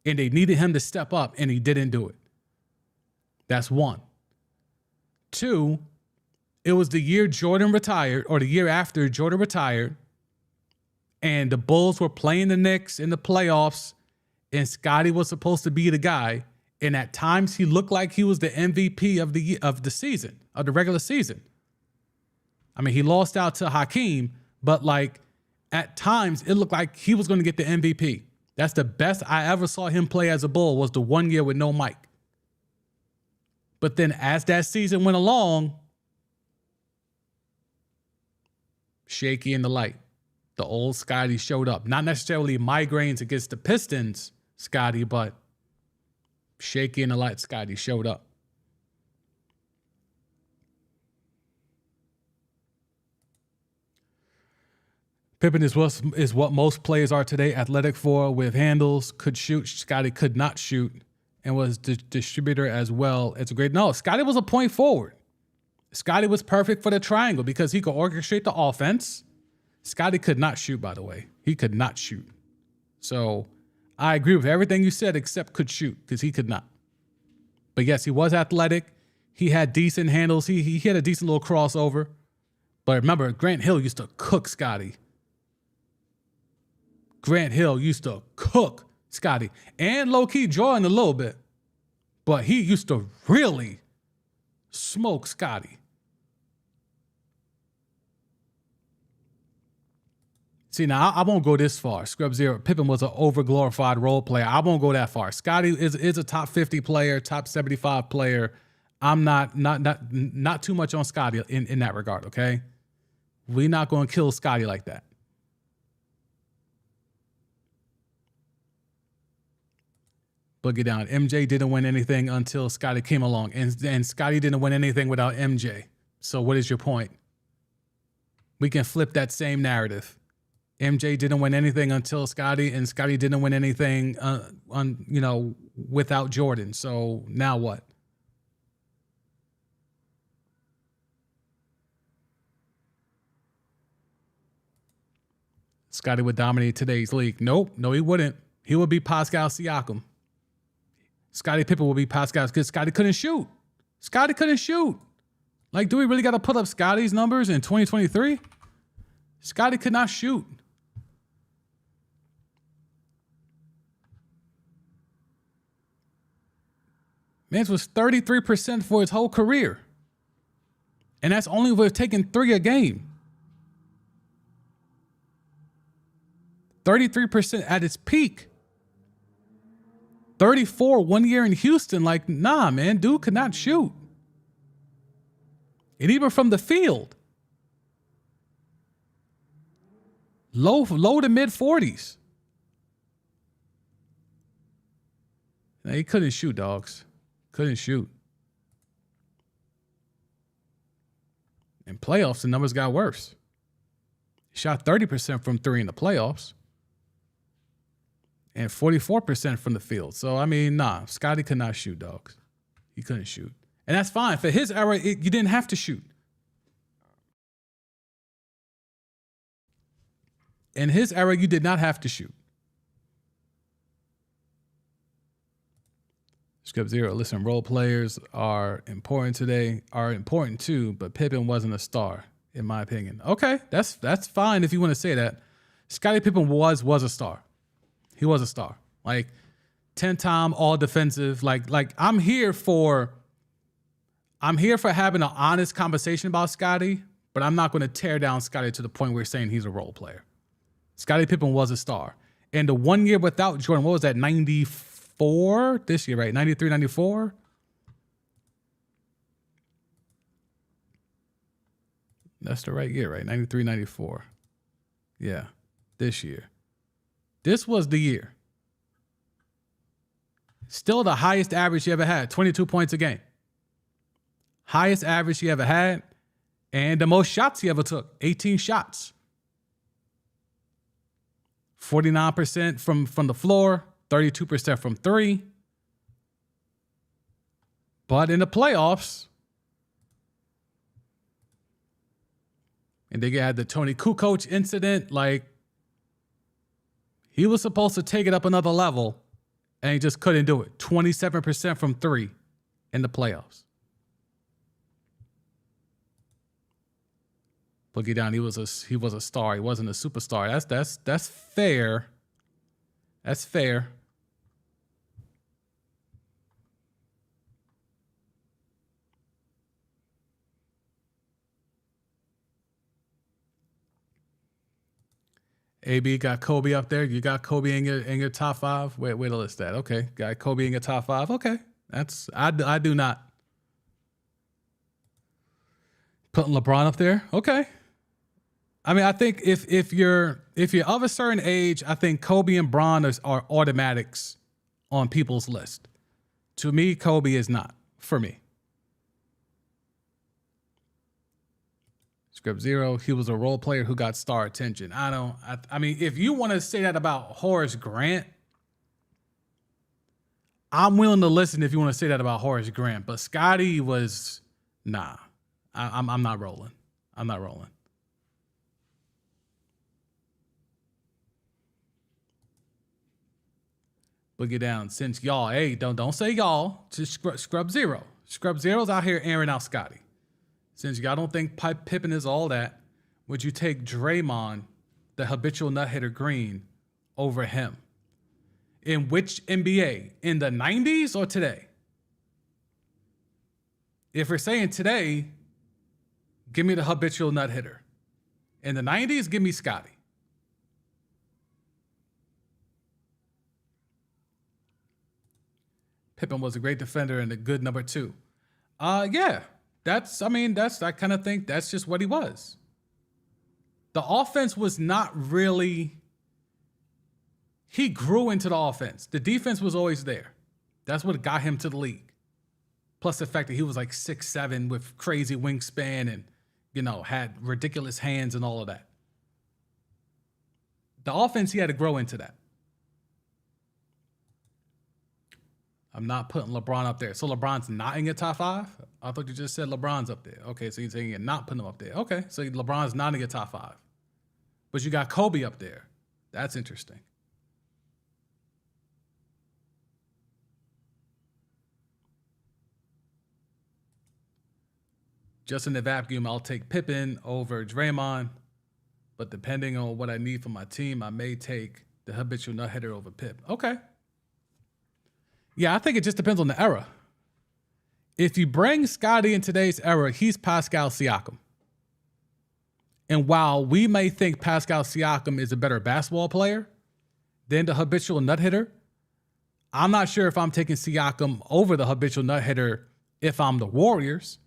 [SPEAKER 1] and they needed him to step up, and he didn't do it. That's 1. 2, it was the year Jordan retired, or the year after Jordan retired, and the Bulls were playing the Knicks in the playoffs, and Scottie was supposed to be the guy, and at times he looked like he was the MVP of the season, of the regular season. I mean, he lost out to Hakeem, but like at times it looked like he was going to get the MVP. That's the best I ever saw him play as a Bull, was the 1 year with no Mike. But then as that season went along, shaky in the light. The old Scottie showed up. Not necessarily migraines against the Pistons, Scottie, but shaky in the light, Scottie showed up. Pippen is what most players are today. Athletic 4 with handles, could shoot. Scottie could not shoot and was distributor as well. It's a great. No, Scottie was a point forward. Scottie was perfect for the triangle because he could orchestrate the offense. Scottie could not shoot, by the way. He could not shoot. So I agree with everything you said except could shoot, because he could not. But yes, he was athletic. He had decent handles. He had a decent little crossover. But remember, Grant Hill used to cook Scottie. Grant Hill used to cook Scottie. And low-key Jordan a little bit. But he used to really smoke Scottie. See, now I won't go this far. Scrub Zero. Pippen was an overglorified role player. I won't go that far. Scottie is a top 50 player, top 75 player. I'm not too much on Scottie in that regard, okay? We're not going to kill Scottie like that. Boogie down. MJ didn't win anything until Scottie came along. And Scottie didn't win anything without MJ. So what is your point? We can flip that same narrative. MJ didn't win anything until Scottie, and Scottie didn't win anything without Jordan. So now what? Scottie would dominate today's league. Nope, no, he wouldn't. He would be Pascal Siakam. Scottie Pippen would be Pascal because Scottie couldn't shoot. Scottie couldn't shoot. Like, do we really got to put up Scottie's numbers in 2023? Scottie could not shoot. Mans was 33% for his whole career. And that's only with taking 3 a game. 33% at its peak. 34 1 year in Houston. Like, nah, man, dude could not shoot. And even from the field. Low to mid 40s. Now, he couldn't shoot, dogs. Couldn't shoot. In playoffs, the numbers got worse. He shot 30% from 3 in the playoffs. And 44% from the field. So, I mean, nah, Scottie could not shoot, dogs. He couldn't shoot. And that's fine. For his era, you didn't have to shoot. In his era, you did not have to shoot. Skip Zero, listen, role players are important today, are important too, but Pippen wasn't a star, in my opinion. Okay, that's fine if you want to say that. Scottie Pippen was a star. He was a star. Like, 10-time all defensive. Like I'm here for having an honest conversation about Scottie, but I'm not going to tear down Scottie to the point where saying he's a role player. Scottie Pippen was a star. And the 1 year without Jordan, what was that, 94? This year, right? 93, 94? That's the right year, right? 93, 94. Yeah, this year. This was the year. Still the highest average he ever had, 22 points a game. Highest average he ever had, and the most shots he ever took, 18 shots. 49% from the floor, 32% from 3. But in the playoffs, and they had the Tony Kukoc incident, like, he was supposed to take it up another level, and he just couldn't do it. 27% from 3 in the playoffs. Boogie down, he was a star. He wasn't a superstar. That's fair. That's fair. AB got Kobe up there. You got Kobe in your top 5. Where to list that? Okay, got Kobe in your top 5. Okay, I do not. Putting LeBron up there. Okay. I mean, I think if you're of a certain age, I think Kobe and Bron are automatics on people's list. To me, Kobe is not for me. Script Zero, he was a role player who got star attention. I mean, if you want to say that about Horace Grant, I'm willing to listen if you want to say that about Horace Grant. But Scottie was, nah, I'm not rolling. I'm not rolling. Boogie down. Since y'all, hey, don't say y'all. Just Scrub Zero. Scrub Zero's out here airing out Scottie. Since y'all don't think Pippen is all that, would you take Draymond, the habitual nut hitter Green, over him? In which NBA? In the 90s or today? If we're saying today, give me the habitual nut hitter. In the 90s, give me Scottie. Pippen was a great defender and a good number 2. Yeah, I kind of think that's just what he was. The offense was not really, he grew into the offense. The defense was always there. That's what got him to the league. Plus the fact that he was like 6'7" with crazy wingspan and, had ridiculous hands and all of that. The offense, he had to grow into that. I'm not putting LeBron up there. So LeBron's not in your top 5? I thought you just said LeBron's up there. Okay, so you're saying you're not putting him up there. Okay, so LeBron's not in your top 5. But you got Kobe up there. That's interesting. Just in the vacuum, I'll take Pippen over Draymond. But depending on what I need for my team, I may take the habitual nut hitter over Pip. Okay. Yeah, I think it just depends on the era. If you bring Scottie in today's era, he's Pascal Siakam. And while we may think Pascal Siakam is a better basketball player than the habitual nut hitter, I'm not sure if I'm taking Siakam over the habitual nut hitter if I'm the Warriors.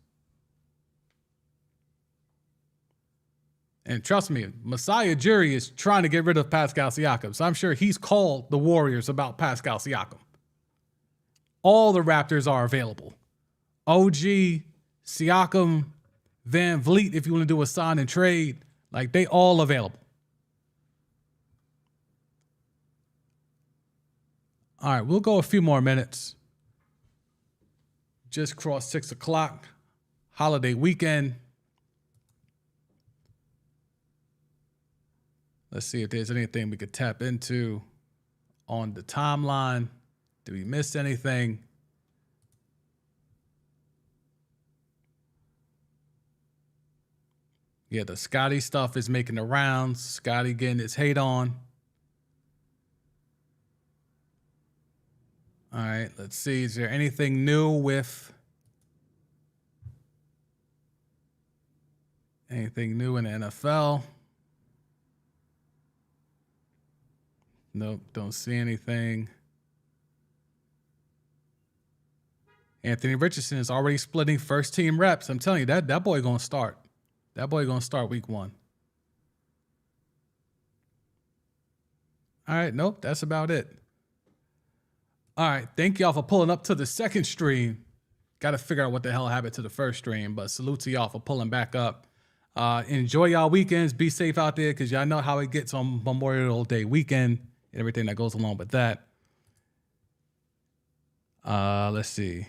[SPEAKER 1] And trust me, Messiah Ujiri is trying to get rid of Pascal Siakam. So I'm sure he's called the Warriors about Pascal Siakam. All the Raptors are available. OG, Siakam, Van Vliet, if you want to do a sign and trade, like they all available. All right, we'll go a few more minutes. Just crossed 6 o'clock, holiday weekend. Let's see if there's anything we could tap into on the timeline. Did we miss anything? Yeah, the Scottie stuff is making the rounds. Scottie getting his hate on. All right, let's see. Is there anything new with anything new in the NFL? Nope, don't see anything. Anthony Richardson is already splitting first team reps. I'm telling you, that boy gonna start. That boy gonna start week 1. All right, nope, that's about it. All right, thank y'all for pulling up to the second stream. Got to figure out what the hell happened to the first stream, but salute to y'all for pulling back up. Enjoy y'all weekends. Be safe out there because y'all know how it gets on Memorial Day weekend and everything that goes along with that. Let's see.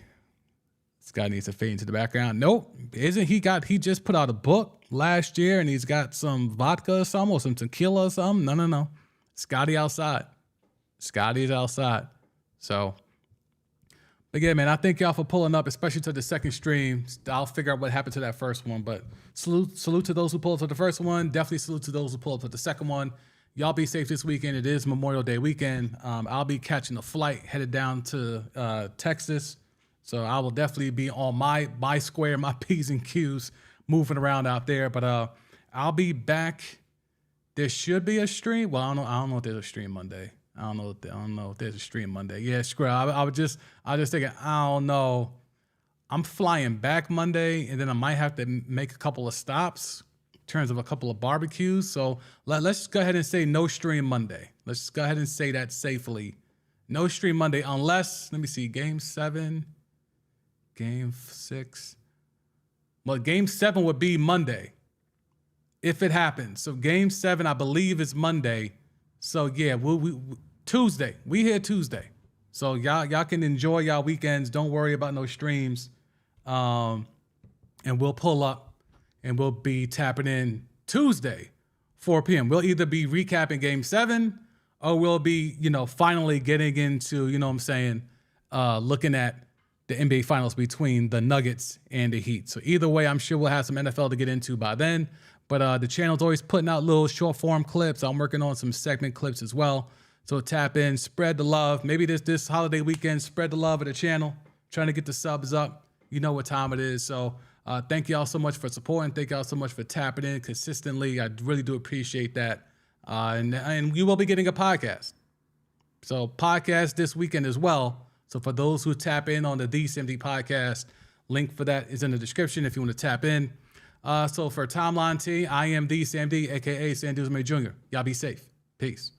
[SPEAKER 1] This guy needs to fade into the background. Nope. He just put out a book last year and he's got some vodka or something or some tequila or something. No. Scottie outside. Scottie's outside. So, but yeah, man, I thank y'all for pulling up, especially to the second stream. I'll figure out what happened to that first one, but salute to those who pulled up to the first one. Definitely salute to those who pulled up to the second one. Y'all be safe this weekend. It is Memorial Day weekend. I'll be catching a flight headed down to Texas. So I will definitely be on my square, my P's and Q's, moving around out there. But I'll be back. There should be a stream. Well, I don't know if there's a stream Monday. I don't know if there's a stream Monday. Yeah, screw it. I was just thinking, I don't know. I'm flying back Monday, and then I might have to make a couple of stops in terms of a couple of barbecues. So let's just go ahead and say no stream Monday. Let's just go ahead and say that safely. No stream Monday unless, let me see, Game 7, Game 6. Well, Game 7 would be Monday if it happens. So Game 7, I believe, is Monday. So yeah, we Tuesday. We here Tuesday. So y'all can enjoy y'all weekends. Don't worry about no streams. And we'll pull up and we'll be tapping in Tuesday, 4 p.m. We'll either be recapping Game 7 or we'll be, finally getting into, looking at the NBA Finals between the Nuggets and the Heat. So either way, I'm sure we'll have some NFL to get into by then. But the channel's always putting out little short form clips. I'm working on some segment clips as well. So tap in, spread the love. Maybe this holiday weekend, spread the love of the channel. Trying to get the subs up. You know what time it is. So thank y'all so much for supporting. Thank y'all so much for tapping in consistently. I really do appreciate that. And you will be getting a podcast. So podcast this weekend as well. So for those who tap in on the DCMD podcast, link for that is in the description if you want to tap in. So for Timeline T, I am DCMD, a.k.a. San Dues May Jr. Y'all be safe. Peace.